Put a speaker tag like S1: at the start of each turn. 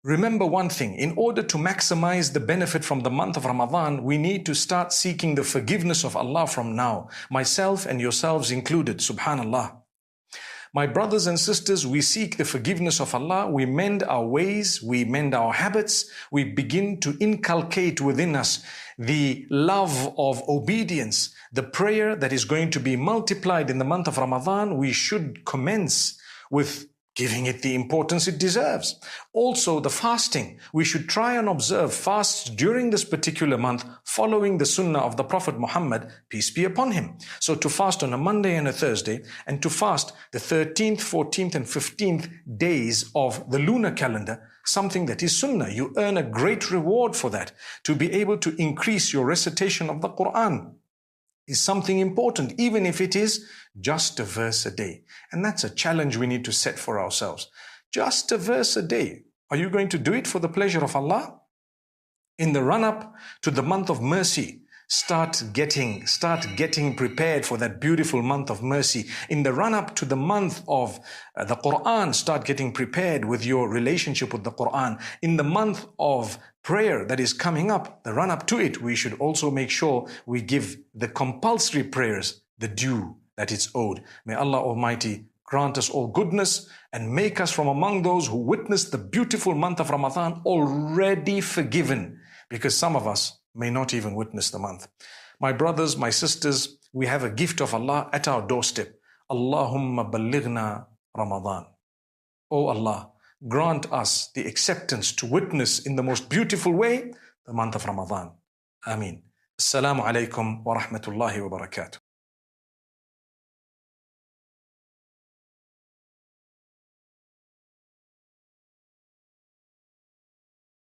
S1: Remember one thing, in order to maximize the benefit from the month of Ramadan, we need to start seeking the forgiveness of Allah from now, myself and yourselves included, subhanallah. My brothers and sisters, we seek the forgiveness of Allah, we mend our ways, we mend our habits, we begin to inculcate within us the love of obedience, the prayer that is going to be multiplied in the month of Ramadan. We should commence with giving it the importance it deserves. Also, the fasting. We should try and observe fasts during this particular month, following the sunnah of the Prophet Muhammad, peace be upon him. So to fast on a Monday and a Thursday, and to fast the 13th, 14th, and 15th days of the lunar calendar, something that is sunnah. You earn a great reward for that. To be able to increase your recitation of the Quran is something important, even if it is just a verse a day. And that's a challenge we need to set for ourselves. Just a verse a day. Are you going to do it for the pleasure of Allah? In the run-up to the month of mercy, start getting prepared for that beautiful month of mercy. In the run-up to the month of the Quran, start getting prepared with your relationship with the Quran. In the month of prayer that is coming up, the run-up to it, we should also make sure we give the compulsory prayers the due that it's owed. May Allah Almighty grant us all goodness and make us from among those who witnessed the beautiful month of Ramadan already forgiven, because some of us may not even witness the month. My brothers, my sisters, we have a gift of Allah at our doorstep. Allahumma ballighna Ramadan. Oh Allah, grant us the acceptance to witness in the most beautiful way the month of Ramadan. Ameen. Assalamu alaikum wa rahmatullahi wa barakatuh.